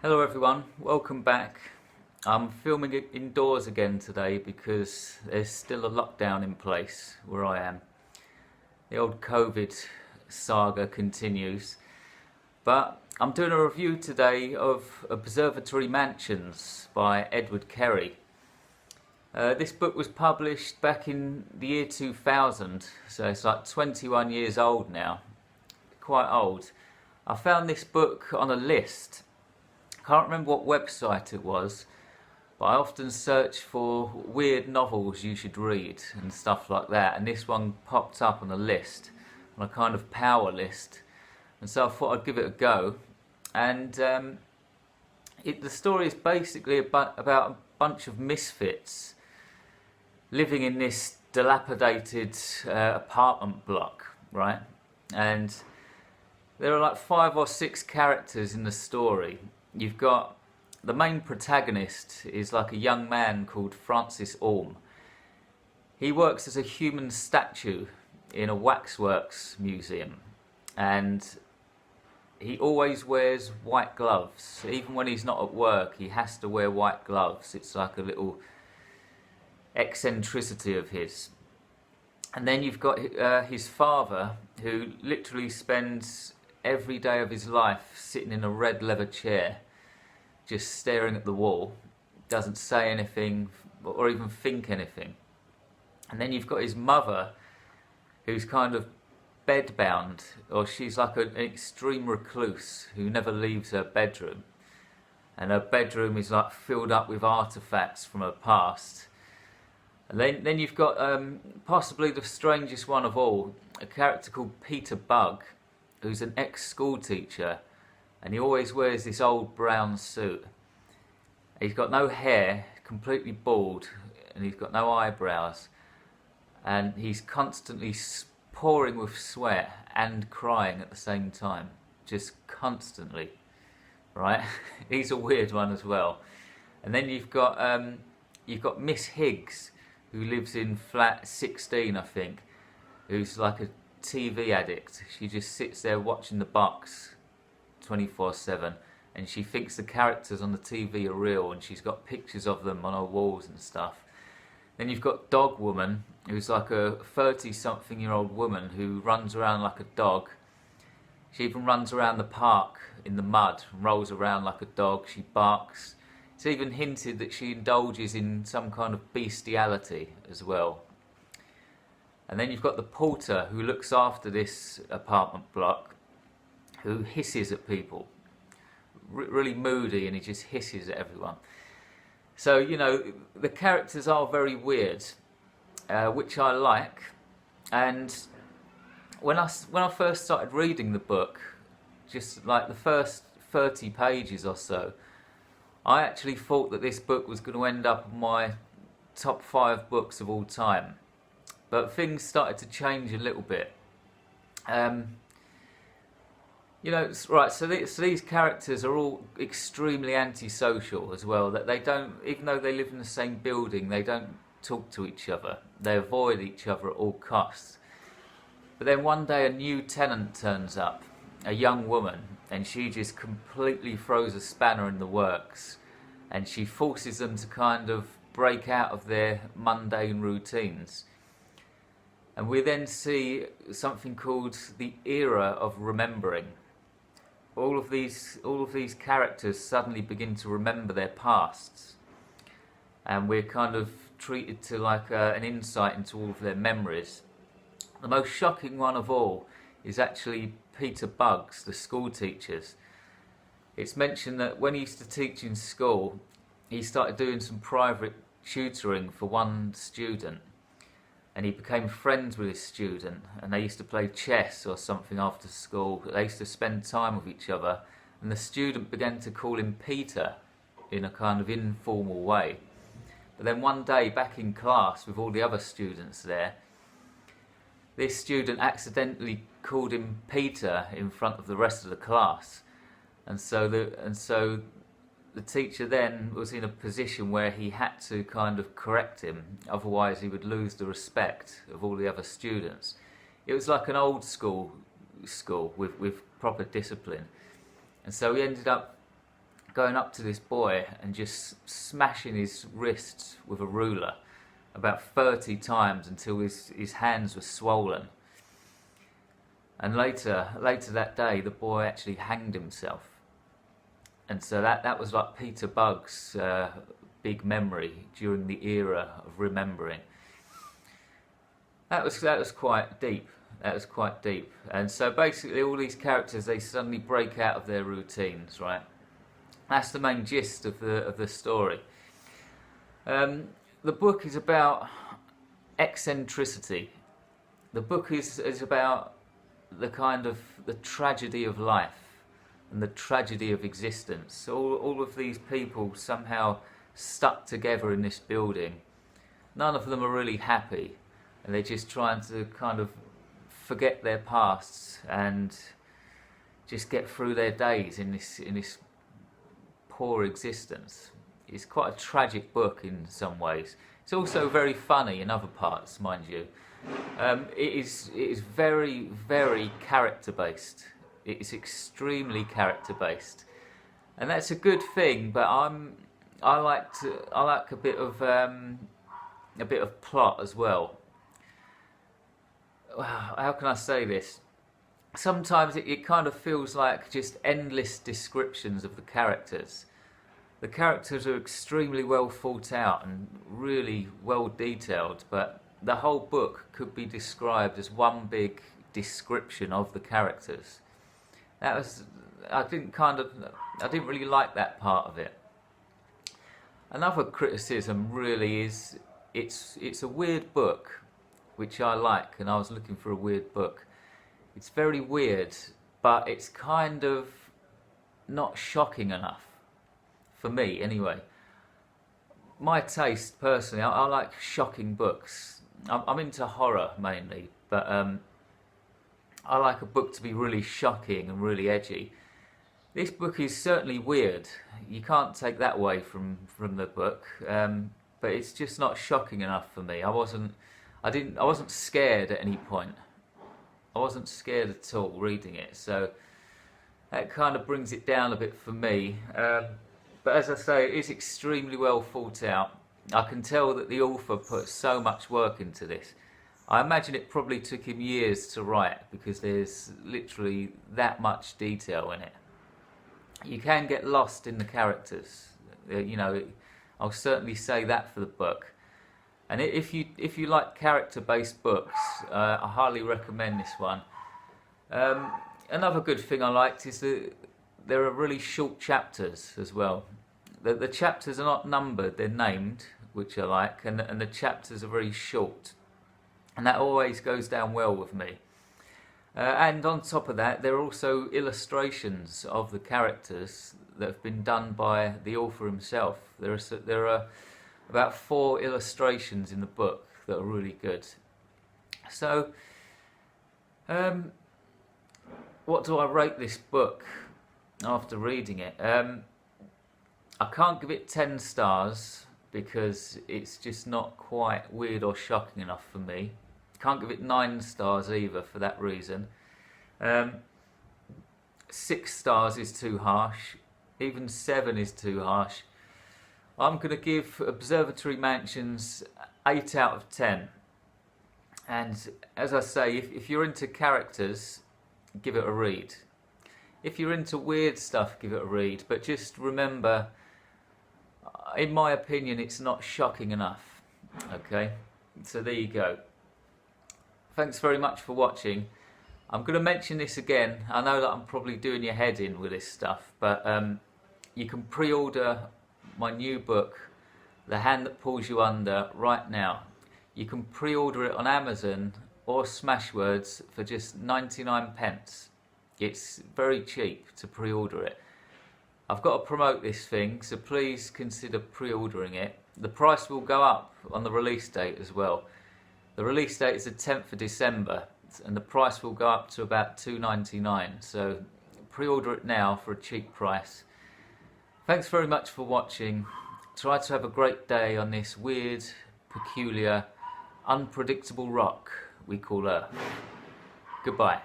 Hello everyone, welcome back. I'm filming it indoors again today because there's still a lockdown in place where I am. The old COVID saga continues. But I'm doing a review today of Observatory Mansions by Edward Carey. This book was published back in the year 2000, so it's like 21 years old now. Quite old. I found this book on a list. Can't remember what website it was, but I often search for weird novels you should read and stuff like that, and this one popped up on a list, on a kind of power list, and so I thought I'd give it a go. And the story is basically about a bunch of misfits living in this dilapidated apartment block, right? And there are like 5 or 6 characters in the story. You've got the main protagonist is like a young man called Francis Orme. He works as a human statue in a waxworks museum, and he always wears white gloves. Even when he's not at work, he has to wear white gloves. It's like a little eccentricity of his. And then you've got his father, who literally spends every day of his life sitting in a red leather chair, just staring at the wall, doesn't say anything or even think anything. And then you've got his mother, who's kind of bedbound, or she's like an extreme recluse who never leaves her bedroom, and her bedroom is like filled up with artifacts from her past. And then you've got possibly the strangest one of all, a character called Peter Bug, who's an ex-school teacher, and he always wears this old brown suit. He's got no hair, completely bald, and he's got no eyebrows, and he's constantly pouring with sweat and crying at the same time, just constantly, right? He's a weird one as well. And then you've got Miss Higgs, who lives in flat 16, I think, who's like a TV addict. She just sits there watching the box 24/7, and she thinks the characters on the TV are real, and she's got pictures of them on her walls and stuff. Then you've got Dog Woman, who's like a 30-something-year-old woman who runs around like a dog. She even runs around the park in the mud, rolls around like a dog, she barks. It's even hinted that she indulges in some kind of bestiality as well. And then you've got the porter who looks after this apartment block, who hisses at people. Really moody, and he just hisses at everyone. So, you know, the characters are very weird, which I like. And when I first started reading the book, just like the first 30 pages or so, I actually thought that this book was going to end up on my top 5 books of all time. But things started to change a little bit. You know, right, so these characters are all extremely antisocial as well. That they don't, even though they live in the same building, they don't talk to each other. They avoid each other at all costs. But then one day a new tenant turns up, a young woman, and she just completely throws a spanner in the works. And she forces them to kind of break out of their mundane routines. And we then see something called the era of remembering. All of these characters suddenly begin to remember their pasts, and we're kind of treated to like an insight into all of their memories. The most shocking one of all is actually Peter Bug's, the school teacher's. It's mentioned that when he used to teach in school, he started doing some private tutoring for one student. And he became friends with this student, and they used to play chess or something after school. They used to spend time with each other, and the student began to call him Peter in a kind of informal way. But then one day, back in class with all the other students there, this student accidentally called him Peter in front of the rest of the class, and so the teacher then was in a position where he had to kind of correct him, otherwise he would lose the respect of all the other students. It was like an old school with proper discipline. And so he ended up going up to this boy and just smashing his wrists with a ruler about 30 times until his hands were swollen. And later that day, the boy actually hanged himself. And so that was like Peter Bugg's big memory during the era of remembering. That was quite deep. That was quite deep. And so basically all these characters, they suddenly break out of their routines, right? That's the main gist of the story. The book is about eccentricity. The book is about the kind of the tragedy of life and the tragedy of existence. All of these people somehow stuck together in this building. None of them are really happy, and they're just trying to kind of forget their pasts and just get through their days in this poor existence. It's quite a tragic book in some ways. It's also very funny in other parts, mind you. It is very, very character based. It is extremely character based, and that's a good thing. But I like a bit of plot as well. How can I say this? Sometimes it kind of feels like just endless descriptions of the characters. The characters are extremely well thought out and really well detailed, but the whole book could be described as one big description of the characters. I didn't really like that part of it. Another criticism really is it's a weird book, which I like, and I was looking for a weird book. It's very weird, but it's kind of not shocking enough. For me, anyway. My taste, personally, I like shocking books. I'm into horror, mainly, but I like a book to be really shocking and really edgy. This book is certainly weird. You can't take that away from the book, but it's just not shocking enough for me. I wasn't scared at any point. I wasn't scared at all reading it, so that kind of brings it down a bit for me. But as I say, it is extremely well thought out. I can tell that the author put so much work into this. I imagine it probably took him years to write, because there's literally that much detail in it. You can get lost in the characters. I'll certainly say that for the book. And if you like character-based books, I highly recommend this one. Another good thing I liked is that there are really short chapters as well. The chapters are not numbered, they're named, which I like, and the chapters are very short. And that always goes down well with me. And on top of that, there are also illustrations of the characters that have been done by the author himself. There are about 4 illustrations in the book that are really good. So, what do I rate this book after reading it? I can't give it 10 stars because it's just not quite weird or shocking enough for me. Can't give it 9 stars either for that reason. 6 stars is too harsh. Even 7 is too harsh. I'm going to give Observatory Mansions 8 out of 10. And as I say, if you're into characters, give it a read. If you're into weird stuff, give it a read. But just remember, in my opinion, it's not shocking enough. Okay? So there you go. Thanks very much for watching. I'm going to mention this again. I know that I'm probably doing your head in with this stuff, but you can pre-order my new book, The Hand That Pulls You Under, right now. You can pre-order it on Amazon or Smashwords for just 99 pence. It's very cheap to pre-order it. I've got to promote this thing, so please consider pre-ordering it. The price will go up on the release date as well. The release date is the 10th of December, and the price will go up to about $2.99. So pre-order it now for a cheap price. Thanks very much for watching. Try to have a great day on this weird, peculiar, unpredictable rock we call Earth. Goodbye.